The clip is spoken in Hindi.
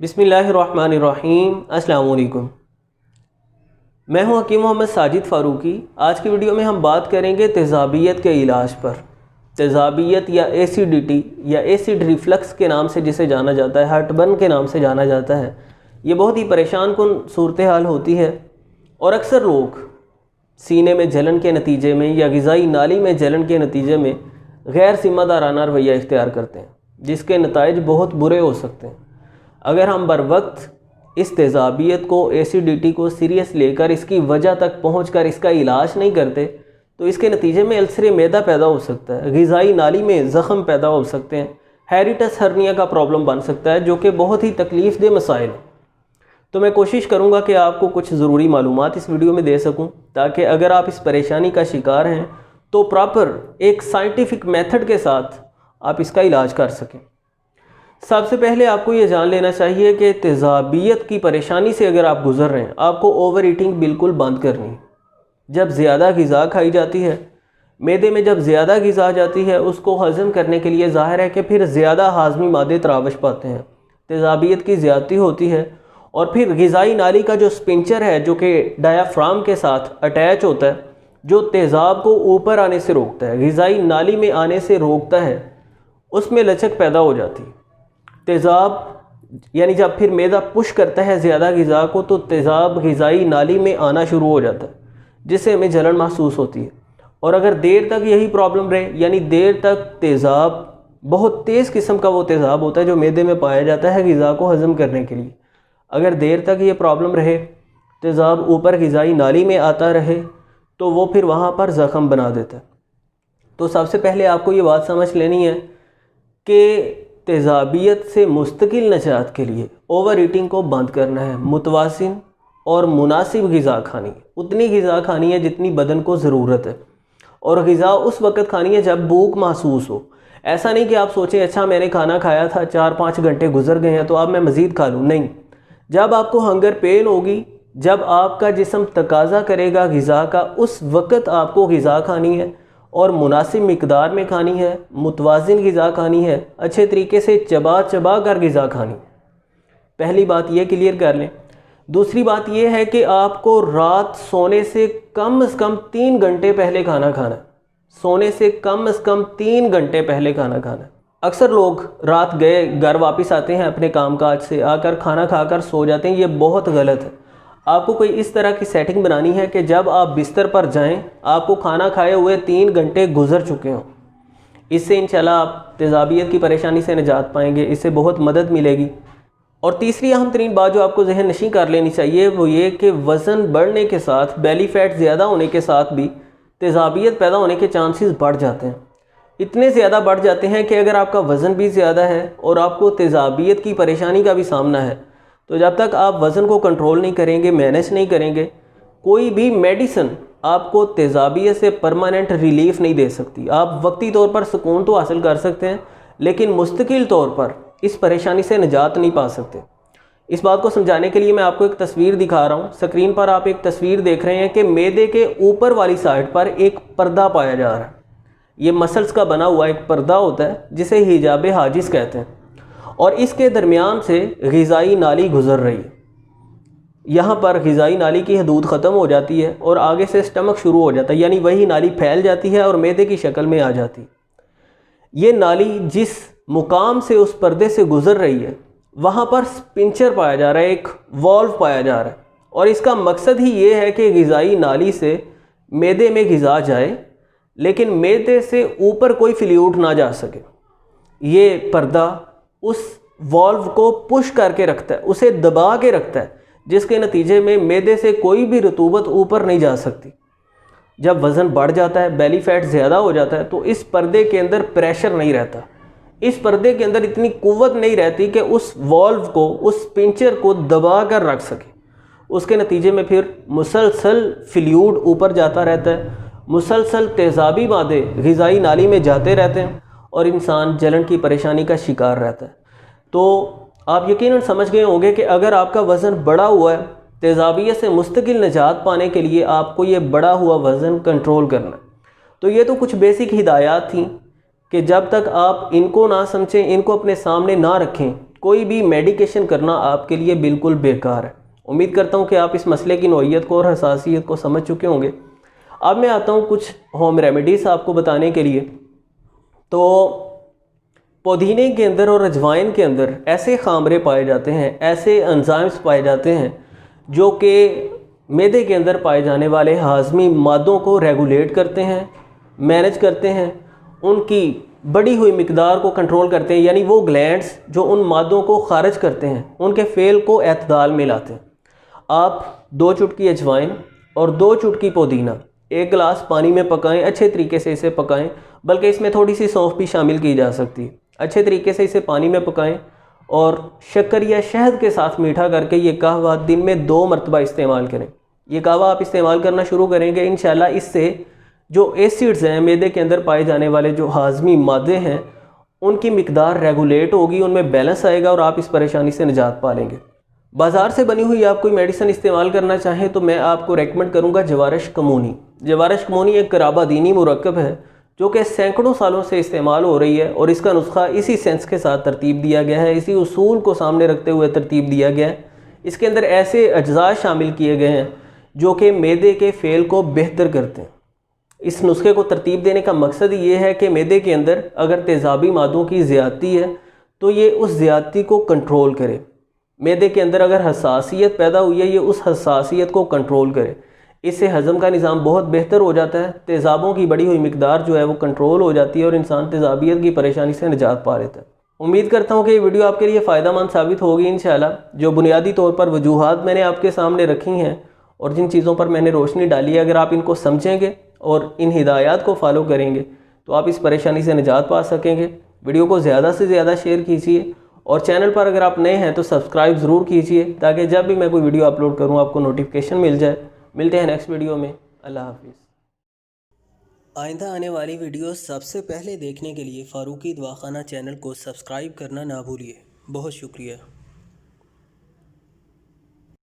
बिस्मिल्लाहिर्रहमानिर्रहीम। अस्सलाम वालेकुम। मैं हूं हकीम मोहम्मद साजिद फ़ारूकी। आज की वीडियो में हम बात करेंगे तेज़ाबियत के इलाज पर। तेज़ाबियत या एसिडिटी या एसिड रिफ्लक्स के नाम से जिसे जाना जाता है, हार्टबर्न के नाम से जाना जाता है, ये बहुत ही परेशान कुन सूरत हाल होती है और अक्सर लोग सीने में जलन के नतीजे में या ग़िज़ाई नाली में जलन के नतीजे में गैर ज़िम्मेदाराना रवैया इख्तियार करते हैं, जिसके नताइज बहुत बुरे हो सकते हैं। अगर हम बर वक्त इस तेज़ाबियत को, एसिडिटी को सीरियस लेकर इसकी वजह तक पहुंचकर इसका इलाज नहीं करते तो इसके नतीजे में अल्सर मैदा पैदा हो सकता है, ग़िज़ाई नाली में ज़ख़म पैदा हो सकते हैं, हेरिटस हर्निया का प्रॉब्लम बन सकता है, जो कि बहुत ही तकलीफ़ दे मसाइल। तो मैं कोशिश करूँगा कि आपको कुछ ज़रूरी मालूमात इस वीडियो में दे सकूँ, ताकि अगर आप इस परेशानी का शिकार हैं तो प्रॉपर एक साइंटिफिक मेथड के साथ आप इसका इलाज कर सकें। सबसे पहले आपको ये जान लेना चाहिए कि तेज़ाबियत की परेशानी से अगर आप गुज़र रहे हैं, आपको ओवर ईटिंग बिल्कुल बंद करनी है। जब ज़्यादा ग़िज़ा खाई जाती है, मैदे में जब ज़्यादा ग़िज़ा जाती है, उसको हज़म करने के लिए ज़ाहिर है कि फिर ज़्यादा हाज़मी मादे तरावश पाते हैं, तेज़ाबियत की ज़्यादती होती है और फिर ग़िज़ाई नाली का जो स्पिंचर है, जो कि डायाफ्राम के साथ अटैच होता है, जो तेज़ाब को ऊपर आने से रोकता है, ग़िज़ाई नाली में आने से रोकता है, उसमें लचक पैदा हो जाती है। तेज़ाब यानी जब फिर मैदा पुश करता है ज़्यादा ग़िज़ा को, तो तेज़ाब ग़िज़ाई नाली में आना शुरू हो जाता है, जिससे हमें जलन महसूस होती है। और अगर देर तक यही प्रॉब्लम रहे, यानी देर तक तेज़ाब, बहुत तेज़ किस्म का वो तेज़ाब होता है जो मैदे में पाया जाता है ग़िज़ा को हज़म करने के लिए, अगर देर तक ये प्रॉब्लम रहे, तेज़ाब ऊपर ग़िज़ाई नाली में आता रहे, तो वो फिर वहाँ पर ज़ख़म बना देता है। तो सबसे पहले आपको ये बात समझ लेनी है कि तेज़ाबियत से मुस्तकिल निजात के लिए ओवर ईटिंग को बंद करना है। मुतवाज़िन और मुनासिब ग़िज़ा खानी है, उतनी ग़िज़ा खानी है जितनी बदन को ज़रूरत है, और ग़िज़ा उस वक़्त खानी है जब भूख महसूस हो। ऐसा नहीं कि आप सोचें अच्छा मैंने खाना खाया था, 4-5 घंटे गुजर गए हैं तो अब मैं मज़ीद खा लूँ। नहीं, जब आपको हंगर पेन होगी, जब आपका जिस्म तकाज़ा करेगा ग़िज़ा का, उस वक़्त आपको ग़िज़ा खानी है और मुनासिब मिकदार में खानी है, मुतवाज़िन ग़िज़ा खानी है, अच्छे तरीके से चबा चबा कर ग़िज़ा खानी है। पहली बात ये क्लियर कर लें। दूसरी बात ये है कि आपको रात सोने से कम 3 घंटे पहले खाना खाना है। सोने से कम 3 घंटे पहले खाना खाना है। अक्सर लोग रात गए, घर वापस आते हैं अपने कामकाज से, आकर खाना खाकर सो जाते हैं। ये बहुत गलत है। आपको कोई इस तरह की सेटिंग बनानी है कि जब आप बिस्तर पर जाएं, आपको खाना खाए हुए 3 घंटे गुजर चुके हों। इससे इंशाल्लाह आप तेज़ाबियत की परेशानी से निजात पाएंगे, इससे बहुत मदद मिलेगी। और तीसरी अहम तरीन बात जो आपको जहन नशीं कर लेनी चाहिए वो ये कि वज़न बढ़ने के साथ, बेली फैट ज़्यादा होने के साथ भी तेज़ाबियत पैदा होने के चांसेस बढ़ जाते हैं। इतने ज़्यादा बढ़ जाते हैं कि अगर आपका वज़न भी ज़्यादा है और आपको तेज़ाबियत की परेशानी का भी सामना है, तो जब तक आप वज़न को कंट्रोल नहीं करेंगे, मैनेज नहीं करेंगे, कोई भी मेडिसिन आपको तेज़ाबियत से परमानेंट रिलीफ नहीं दे सकती। आप वक्ती तौर पर सुकून तो हासिल कर सकते हैं, लेकिन मुस्तकिल तौर पर इस परेशानी से निजात नहीं पा सकते। इस बात को समझाने के लिए मैं आपको एक तस्वीर दिखा रहा हूँ। स्क्रीन पर आप एक तस्वीर देख रहे हैं कि मैदे के ऊपर वाली साइड पर एक पर्दा पाया जा रहा है। ये मसल्स का बना हुआ एक पर्दा होता है जिसे हिजाब हाजिज कहते हैं, और इसके दरमियान से ग़िज़ाई नाली गुज़र रही है। यहाँ पर ग़िज़ाई नाली की हदूद ख़त्म हो जाती है और आगे से स्टमक शुरू हो जाता है, यानी वही नाली फैल जाती है और मैदे की शक्ल में आ जाती है। ये नाली जिस मुकाम से उस पर्दे से गुज़र रही है, वहाँ पर स्पिंचर पाया जा रहा है, एक वॉल्व पाया जा रहा है, और इसका मकसद ही ये है कि ग़िज़ाई नाली से मैदे में ग़िज़ा जाए, लेकिन मैदे से ऊपर कोई फ्लूइड ना जा सके। ये पर्दा उस वॉल्व को पुश करके रखता है, उसे दबा के रखता है, जिसके नतीजे में मैदे से कोई भी रतूबत ऊपर नहीं जा सकती। जब वज़न बढ़ जाता है, बेली फैट ज़्यादा हो जाता है, तो इस पर्दे के अंदर प्रेशर नहीं रहता, इस पर्दे के अंदर इतनी कुव्वत नहीं रहती कि उस वॉल्व को, उस पिंचर को दबा कर रख सके। उसके नतीजे में फिर मुसलसल फ्लूइड ऊपर जाता रहता है, मुसलसल तेज़ाबी मादे ग़िज़ाई नाली में जाते रहते हैं और इंसान जलन की परेशानी का शिकार रहता है। तो आप यकीनन समझ गए होंगे कि अगर आपका वज़न बढ़ा हुआ है, तेज़ाबियत से मुस्तकिल निजात पाने के लिए आपको ये बढ़ा हुआ वज़न कंट्रोल करना है। तो ये तो कुछ बेसिक हिदायत थी कि जब तक आप इनको ना समझें, इनको अपने सामने ना रखें कोई भी मेडिकेशन करना आपके लिए बिल्कुल बेकार है। उम्मीद करता हूँ कि आप इस मसले की नौइयत को और हसासियत को समझ चुके होंगे। अब मैं आता हूँ कुछ होम रेमेडीज़ आपको बताने के लिए। तो पुदीने के अंदर और अजवाइन के अंदर ऐसे खामरे पाए जाते हैं, ऐसे एंजाइम्स पाए जाते हैं जो कि मैदे के अंदर पाए जाने वाले हाज़मी मादों को रेगुलेट करते हैं, मैनेज करते हैं, उनकी बढ़ी हुई मिकदार को कंट्रोल करते हैं। यानी वो ग्लैंड्स जो उन मादों को खारिज करते हैं उनके फेल को एतदाल में लाते हैं। आप 2 चुटकी अजवाइन और 2 चुटकी पुदीना 1 गिलास पानी में पकाएं, अच्छे तरीके से इसे पकाएं, बल्कि इसमें थोड़ी सी सौंफ भी शामिल की जा सकती है। अच्छे तरीके से इसे पानी में पकाएं और शक्कर या शहद के साथ मीठा करके ये कहवा दिन में 2 मरतबा इस्तेमाल करें। ये कहवा आप इस्तेमाल करना शुरू करेंगे, इंशाल्लाह इससे जो एसिड्स हैं, मैदे के अंदर पाए जाने वाले जो हाज़मी मादे हैं, उनकी मिकदार रेगुलेट होगी, उनमें बैलेंस आएगा और आप इस परेशानी से निजात पा लेंगे। बाज़ार से बनी हुई आप कोई मेडिसिन इस्तेमाल करना चाहें तो मैं आपको रेकमेंड करूँगा जवारश कमूनी। जवारश कमूनी एक कराबादीनी मुरक्कब है जो कि सैकड़ों सालों से इस्तेमाल हो रही है और इसका नुस्खा इसी सेंस के साथ तरतीब दिया गया है, इसी उसूल को सामने रखते हुए तरतीब दिया गया है। इसके अंदर ऐसे अज्जा शामिल किए गए हैं जो कि मैदे के फेल को बेहतर करते हैं। इस नुस्खे को तरतीब देने का मकसद ये है कि मैदे के अंदर अगर तेज़ाबी मादों की ज़्यादती है तो ये उस ज़्यादती को कंट्रोल करे। मैदे के अंदर अगर हसासियत पैदा हुई है, ये उस हसासियत को कंट्रोल करे। इससे हज़म का निज़ाम बहुत बेहतर हो जाता है, तेज़ाबों की बढ़ी हुई मिकदार जो है वो कंट्रोल हो जाती है और इंसान तेज़ाबियत की परेशानी से निजात पा लेता है। उम्मीद करता हूँ कि ये वीडियो आपके लिए फ़ायदेमंद साबित होगी इंशाल्लाह। जो बुनियादी तौर पर वजूहात मैंने आपके सामने रखी हैं और जिन चीज़ों पर मैंने रोशनी डाली है, अगर आप इनको समझेंगे और इन हिदायत को फॉलो करेंगे तो आप इस परेशानी से निजात पा सकेंगे। वीडियो को ज़्यादा से ज़्यादा शेयर कीजिए और चैनल पर अगर आप नए हैं तो सब्सक्राइब ज़रूर कीजिए ताकि जब भी मैं कोई वीडियो अपलोड करूँ आपको नोटिफिकेशन मिल जाए। मिलते हैं नेक्स्ट वीडियो में। अल्लाह हाफिज़। आइंदा आने वाली वीडियो सबसे पहले देखने के लिए फ़ारूकी दवाखाना चैनल को सब्सक्राइब करना ना भूलिए। बहुत शुक्रिया।